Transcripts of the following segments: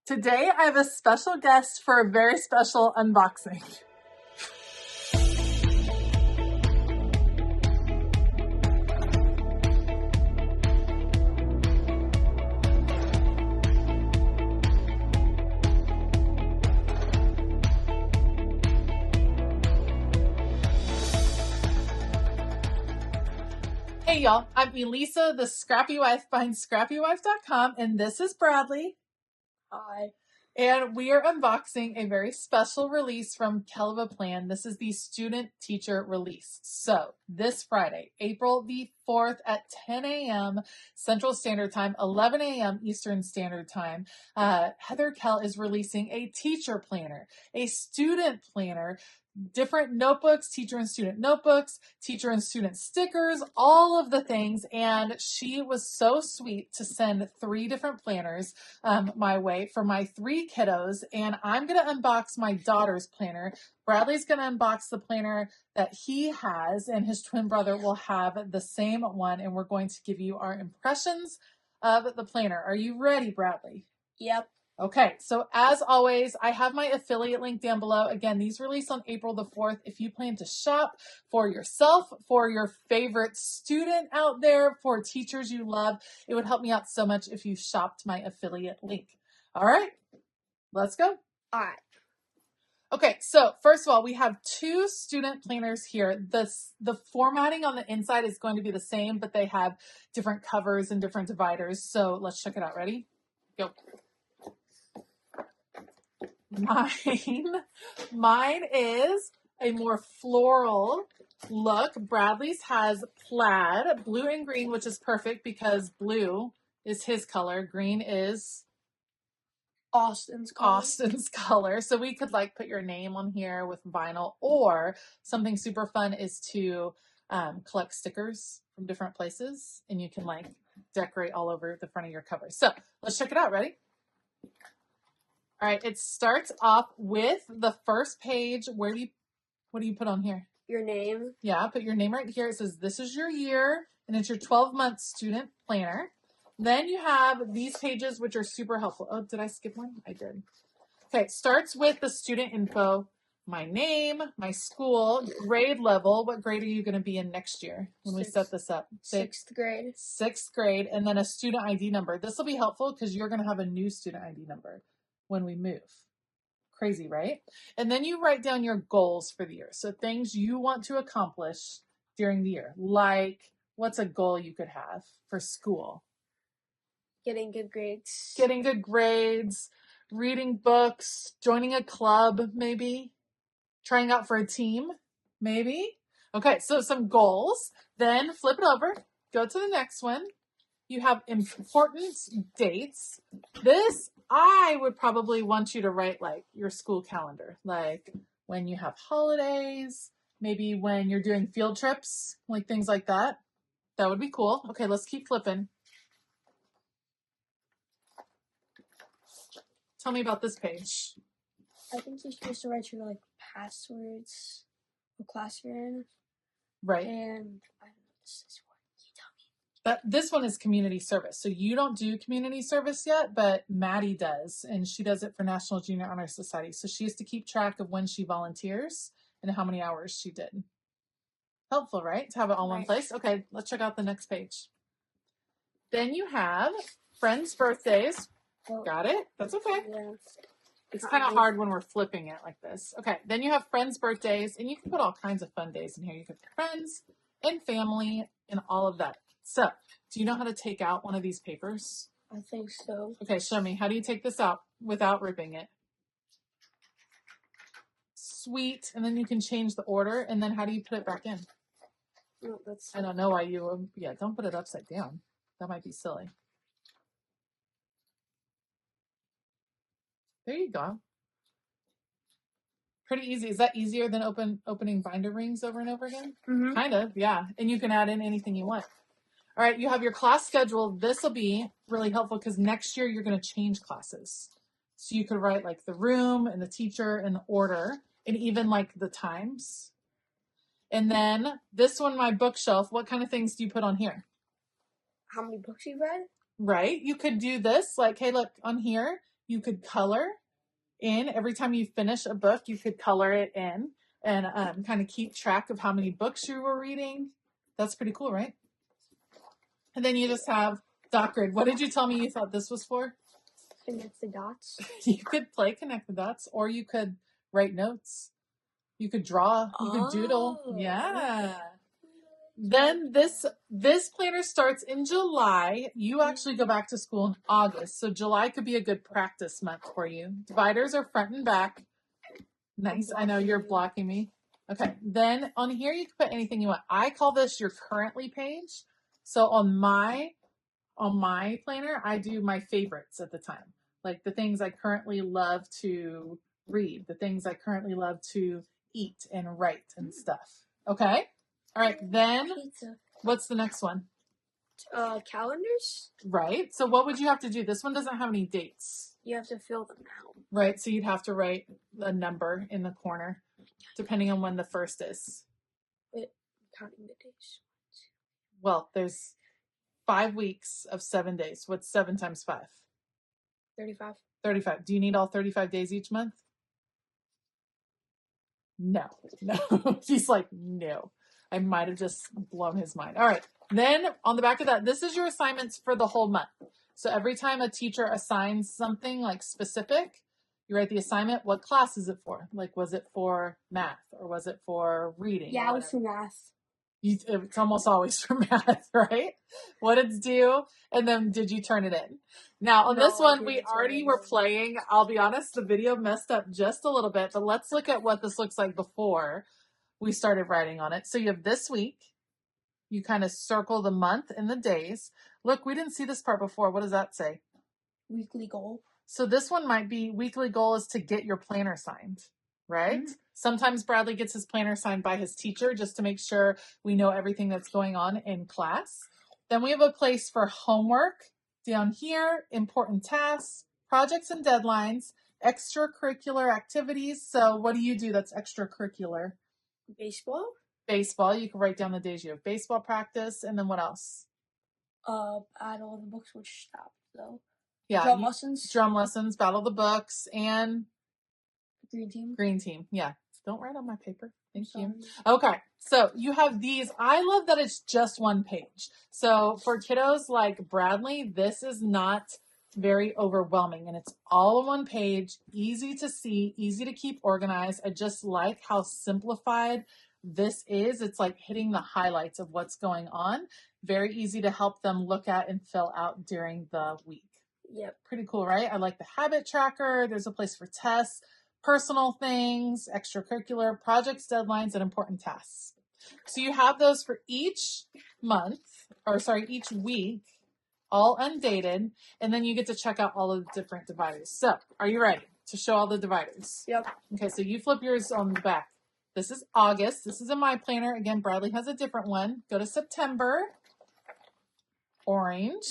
Today I have a special guest for a very special unboxing. Hey y'all, I'm Elisa, the Scrappy Wife behind ScrappyWife.com, and this is Bradley. Hi. And we are unboxing a very special release from Kellofaplan. This is the student teacher release. So this Friday, April the 4th at 10 a.m. Central Standard Time, 11 a.m. Eastern Standard Time, Heather Kell is releasing a teacher planner, a student planner, different notebooks, teacher and student notebooks, teacher and student stickers, all of the things. And she was so sweet to send 3 different planners my way for my 3 kiddos. And I'm going to unbox my daughter's planner. Bradley's going to unbox the planner that he has, and his twin brother will have the same one. And we're going to give you our impressions of the planner. Are you ready, Bradley? Yep. Okay, so as always, I have my affiliate link down below. Again, these release on April the 4th. If you plan to shop for yourself, for your favorite student out there, for teachers you love, it would help me out so much if you shopped my affiliate link. All right, let's go. All right. Okay, so first of all, we have 2 student planners here. The formatting on the inside is going to be the same, but they have different covers and different dividers. So let's check it out. Ready? Go. Mine is a more floral look. Bradley's has plaid, blue and green, which is perfect because blue is his color. Green is Austin's color. So we could like put your name on here with vinyl, or something super fun is to collect stickers from different places, and you can like decorate all over the front of your cover. So let's check it out. Ready? All right, it starts off with the first page. What do you put on here? Your name. Yeah, put your name right here. It says, this is your year, and it's your 12-month student planner. Then you have these pages, which are super helpful. Oh, did I skip one? I did. Okay, it starts with the student info, my name, my school, grade level. What grade are you going to be in next year when we set this up? 6th grade. 6th grade, and then a student ID number. This will be helpful because you're going to have a new student ID number when we move. Crazy, right? And then you write down your goals for the year. So things you want to accomplish during the year. Like, what's a goal you could have for school? Getting good grades. Getting good grades, reading books, joining a club, maybe. Trying out for a team, maybe. Okay, so some goals. Then flip it over. Go to the next one. You have important dates. This, I would probably want you to write like your school calendar, like when you have holidays, maybe when you're doing field trips, like things like that. That would be cool. Okay, let's keep flipping. Tell me about this page. I think you're supposed to write your like passwords, what class you're in. Right. And I don't know this is what you tell me. This one is community service. So you don't do community service yet, but Maddie does. And she does it for National Junior Honor Society. So she has to keep track of when she volunteers and how many hours she did. Helpful, right? To have it all in one place. Okay, let's check out the next page. Then you have friends' birthdays. Oh, Got it? That's okay. Yeah. It's kind of hard when we're flipping it like this. Okay, then you have friends' birthdays, and you can put all kinds of fun days in here. You can put friends and family and all of that. So, do you know how to take out one of these papers? I think so. Okay, show me. How do you take this out without ripping it? Sweet. And then you can change the order, and then how do you put it back in? No, that's... I don't know why you... Yeah, don't put it upside down. That might be silly. There you go. Pretty easy. Is that easier than opening binder rings over and over again? Mm-hmm. Kind of, yeah. And you can add in anything you want. All right, you have your class schedule. This will be really helpful because next year you're going to change classes. So you could write like the room and the teacher and the order and even like the times. And then this one, my bookshelf, what kind of things do you put on here? How many books you've read? Right. You could do this like, hey, look on here. you could color in. Every time you finish a book, you could color it in and kind of keep track of how many books you were reading. That's pretty cool, right? And then you just have dot grid. What did you tell me you thought this was for? Connect the dots. You could play connect the dots, or you could write notes. You could draw. You could doodle. Yeah. Then this planner starts in July. You actually go back to school in August. So July could be a good practice month for you. Dividers are front and back. Nice. I know you're blocking me. Okay. Then on here, you can put anything you want. I call this your currently page. So on my planner, I do my favorites at the time. Like the things I currently love to read, the things I currently love to eat and write and stuff. Okay. All right. Then what's the next one? Calendars. Right. So what would you have to do? This one doesn't have any dates. You have to fill them out. Right. So you'd have to write a number in the corner, depending on when the first is. Wait, counting the days. Well, there's 5 weeks of 7 days. What's 7 times 5? 35. 35. Do you need all 35 days each month? No. He's like, no. I might have just blown his mind. All right. Then on the back of that, this is your assignments for the whole month. So every time a teacher assigns something like specific, you write the assignment. What class is it for? Like, was it for math or was it for reading? Yeah, it was for math. It's almost always for math, right? What it's due, and then did you turn it in? Now, on this one, we already were playing. I'll be honest, the video messed up just a little bit, but let's look at what this looks like before we started writing on it. So you have this week. You kind of circle the month and the days. Look, we didn't see this part before. What does that say? Weekly goal. So this one might be weekly goal is to get your planner signed, right? Mm-hmm. Sometimes Bradley gets his planner signed by his teacher just to make sure we know everything that's going on in class. Then we have a place for homework down here, important tasks, projects and deadlines, extracurricular activities. So what do you do that's extracurricular? Baseball. Baseball. You can write down the days you have baseball practice. And then what else? Add all the books which stop though. Yeah. Drum lessons, battle the books, and green team. Green team. Yeah. Don't write on my paper. Thank you. Okay. So you have these. I love that it's just one page. So for kiddos like Bradley, this is not very overwhelming and it's all on one page, easy to see, easy to keep organized. I just like how simplified this is. It's like hitting the highlights of what's going on. Very easy to help them look at and fill out during the week. Yep. Pretty cool, right? I like the habit tracker. There's a place for tests, personal things, extracurricular, projects, deadlines, and important tasks. So you have those for each each week, all undated, and then you get to check out all of the different dividers. So are you ready to show all the dividers? Yep. Okay, so you flip yours on the back. This is August. This is in my planner. Again, Bradley has a different one. Go to September. Orange.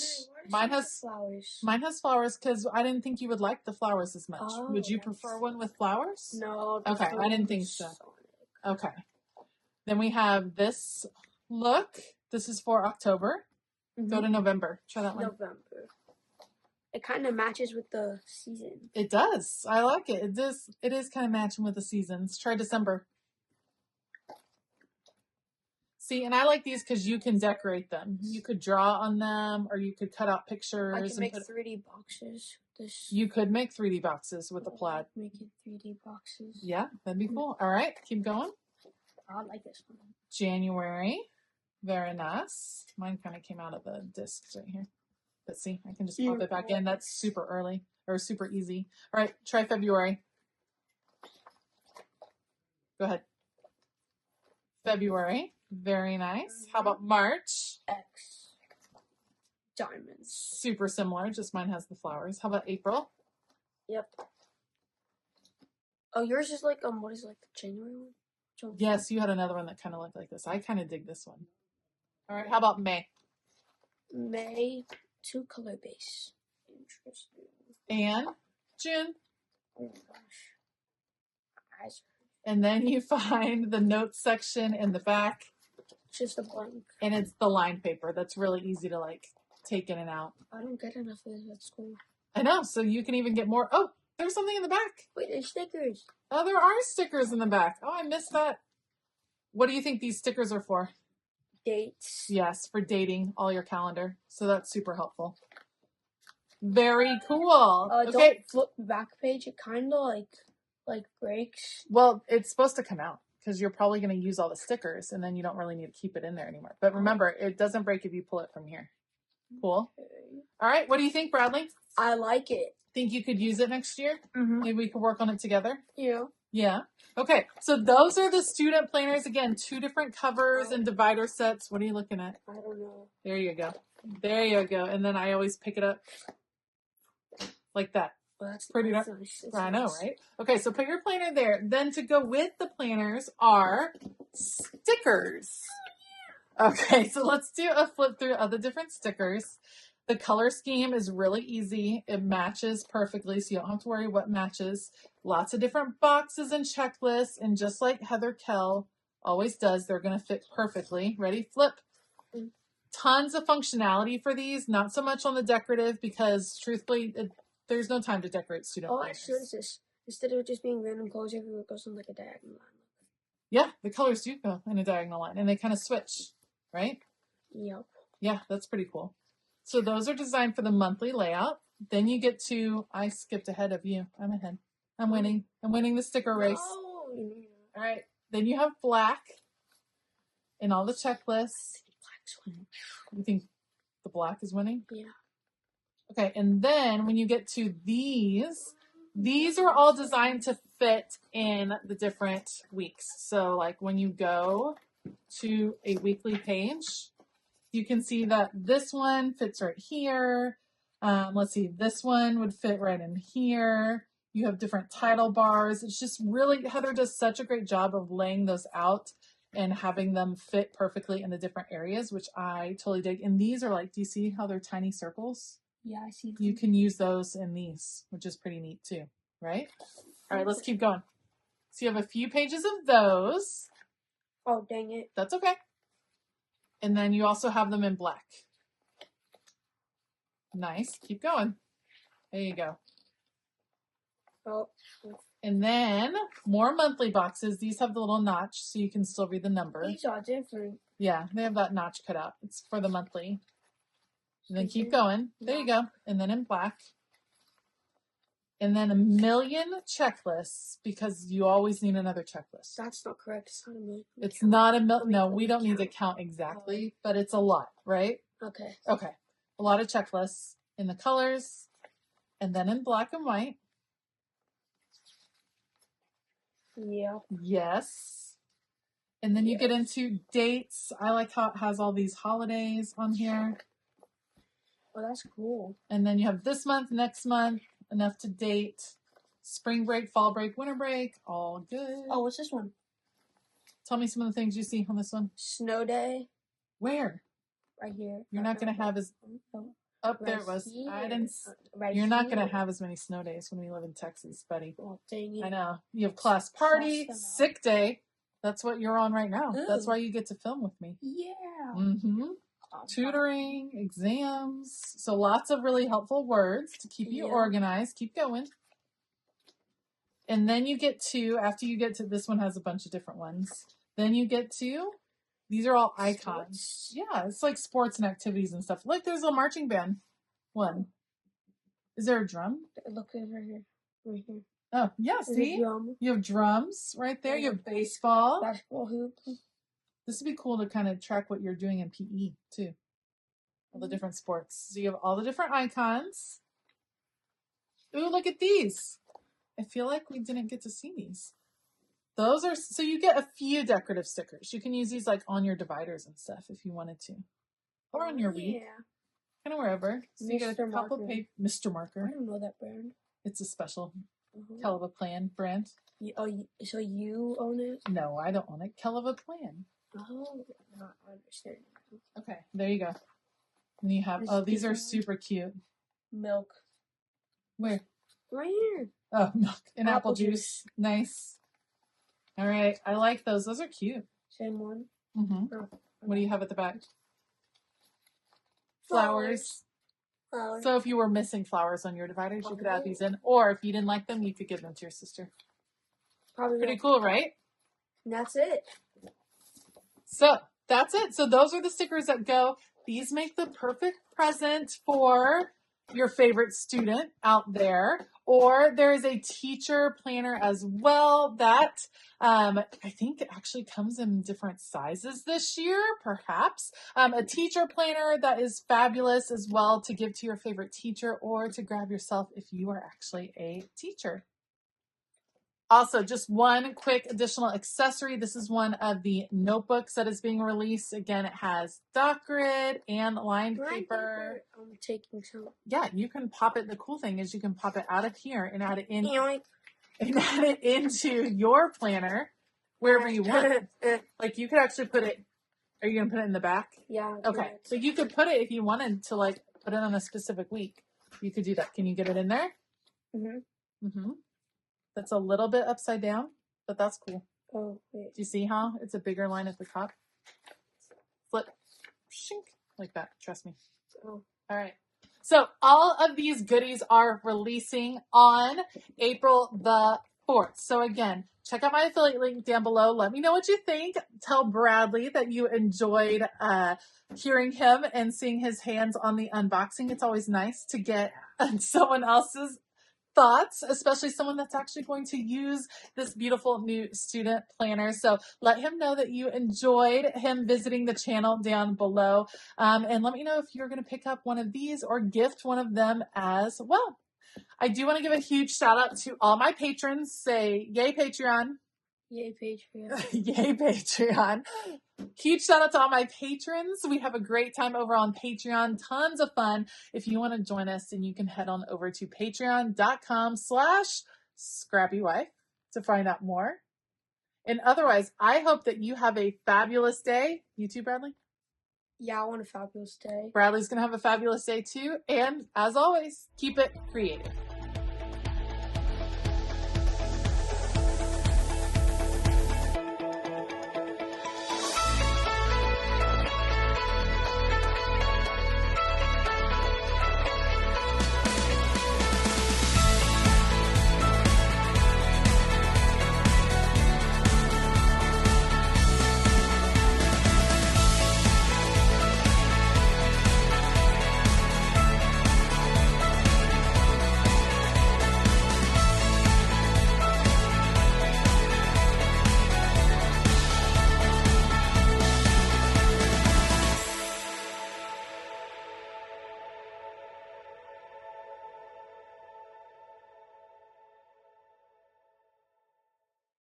Mine has flowers. Mine has flowers because I didn't think you would like the flowers as much. Oh, would you prefer one with flowers? No. Okay, I didn't think so. Okay. Then we have this look. This is for October. Mm-hmm. Go to November. Try that one. November. It kind of matches with the season. It does. I like it. It is kind of matching with the seasons. Try December. See, and I like these because you can decorate them. You could draw on them, or you could cut out pictures. I can make 3D boxes. You could make 3D boxes with the plaid. Make it 3D boxes. Yeah, that'd be cool. All right, keep going. I like this one. January. Very nice. Mine kind of came out of the discs right here. But see, I can just pop it back in. That's super early, or super easy. All right, try February. Go ahead. February. Very nice. How about March? X. Diamonds. Super similar, just mine has the flowers. How about April? Yep. Oh, yours is like, what is it, like the January one? Yes, you had another one that kind of looked like this. I kind of dig this one. All right, how about May? May, 2 color base. Interesting. And June? Oh my gosh. Eyes. And then you find the notes section in the back. Just a blank. And it's the line paper. That's really easy to like take in and out. I don't get enough of this at school. I know. So you can even get more. Oh, there's something in the back. Wait, there's stickers. Oh, there are stickers in the back. Oh, I missed that. What do you think these stickers are for? Dates. Yes, for dating all your calendar. So that's super helpful. Very cool. Okay. Don't flip the back page. It kind of like breaks. Well, it's supposed to come out because you're probably going to use all the stickers and then you don't really need to keep it in there anymore. But remember, it doesn't break if you pull it from here. Cool. Okay. All right. What do you think, Bradley? I like it. Think you could use it next year? Mm-hmm. Maybe we could work on it together? Yeah. Yeah. Okay. So those are the student planners. Again, 2 different covers and divider sets. What are you looking at? I don't know. There you go. There you go. And then I always pick it up like that. Well, that's Pretty nice. I know, right? Okay, so put your planner there. Then to go with the planners are stickers. Okay, so let's do a flip through of the different stickers. The color scheme is really easy. It matches perfectly, so you don't have to worry what matches. Lots of different boxes and checklists, and just like Heather Kell always does, they're going to fit perfectly. Ready? Flip. Tons of functionality for these, not so much on the decorative because truthfully, there's no time to decorate student planners. Actually, it's this. Instead of just being random colors everywhere, it goes on like a diagonal line. Yeah, the colors do go in a diagonal line, and they kind of switch, right? Yep. Yeah, that's pretty cool. So those are designed for the monthly layout. Then you get to, I skipped ahead of you. I'm ahead. I'm winning. I'm winning the sticker race. Oh, All right. Then you have black in all the checklists. You think the black is winning? Yeah. Okay, and then when you get to these are all designed to fit in the different weeks. So like when you go to a weekly page, you can see that this one fits right here. Let's see, this one would fit right in here. You have different title bars. It's just really, Heather does such a great job of laying those out and having them fit perfectly in the different areas, which I totally dig. And these are like, do you see how they're tiny circles? Yeah, I see. You can use those in these, which is pretty neat too, right? All right, let's keep going. So you have a few pages of those. Oh, dang it. That's okay. And then you also have them in black. Nice. Keep going. There you go. Oh. And then more monthly boxes. These have the little notch so you can still read the number. These are different. Yeah, they have that notch cut out. It's for the monthly. And then keep going. There you go. And then in black. And then 1,000,000 checklists because you always need another checklist. That's not correct. It's not a million. It's not a million. No, we don't need to count exactly, but it's a lot, right? Okay. Okay. A lot of checklists in the colors and then in black and white. Yeah. Yes. And then you get into dates. I like how it has all these holidays on here. Oh, that's cool. And then you have this month, next month, enough to date, spring break, fall break, winter break, all good. Oh, what's this one? Tell me some of the things you see on this one. Snow day. Where? Right here. You're not going to have as... Up there it was. Here. I didn't... Right You're not here. going to have as many snow days when we live in Texas, buddy. Oh, dang it. I know. You have class party, Class sick day. That's what you're on right now. Ooh. That's why you get to film with me. Yeah. Mm-hmm. Tutoring, exams. So lots of really helpful words to keep you organized. Keep going. And then you get to, after you get to, this one has a bunch of different ones. Then you get to, these are all icons. Sports. Yeah, it's like sports and activities and stuff. Look, there's a marching band one. Is there a drum? Look right here. Right here. Oh, yeah, There's see? a drum. You have drums right there. You have baseball. Basketball hoop. This would be cool to kind of track what you're doing in PE too. All the different sports. So you have all the different icons. Ooh, look at these. I feel like we didn't get to see these. Those are, so you get a few decorative stickers. You can use these like on your dividers and stuff if you wanted to. Or on your week. Yeah. Kind of wherever. So you get a Mr. couple Marker. Mr. Marker. I don't know that brand. It's a special Kellofaplan brand. So you own it? No, I don't own it. Kellofaplan. Oh, I understand. Okay, there you go. And you have, oh, these are super cute. Milk. Where? Right here. Oh, milk and apple Apple juice. Nice. All right, I like those. Those are cute. Same one. Mm-hmm. Oh, What do you have at the back? Flowers. Flower. So if you were missing flowers on your dividers, you could add these in. Or if you didn't like them, you could give them to your sister. Probably Pretty cool, right? And that's it. So that's it. So those are the stickers that go. These make the perfect present for your favorite student out there. Or there is a teacher planner as well that I think it actually comes in different sizes this year, perhaps. A teacher planner that is fabulous as well to give to your favorite teacher or to grab yourself if you are actually a teacher. Also, just one quick additional accessory. This is one of the notebooks that is being released. Again, it has dot grid and lined paper. I'm taking some. Yeah, you can pop it. The cool thing is you can pop it out of here and add it in Yoink. and add it into your planner wherever you want. Like you could actually put it. Are you gonna put it in the back? Yeah. Okay. So you could put it if you wanted to, like put it on a specific week. You could do that. Can you get it in there? Mhm. Mhm. That's a little bit upside down, but that's cool. Oh wait. Do you see how it's a bigger line at the top? Flip, shink, like that. Trust me. Oh. All right. So all of these goodies are releasing on April the 4th. So again, check out my affiliate link down below. Let me know what you think. Tell Bradley that you enjoyed hearing him and seeing his hands on the unboxing. It's always nice to get someone else's thoughts, especially someone that's actually going to use this beautiful new student planner. So let him know that you enjoyed him visiting the channel down below. And let me know if you're going to pick up one of these or gift one of them as well. I do want to give a huge shout out to all my patrons. Say, yay, Patreon. Yay, Patreon. Yay, Patreon. Huge shout out to all my patrons. We have a great time over on Patreon. Tons of fun. If you want to join us, then you can head on over to patreon.com/ScrappyWife to find out more. And otherwise, I hope that you have a fabulous day. You too, Bradley? Yeah, I want a fabulous day. Bradley's going to have a fabulous day too. And as always, keep it creative.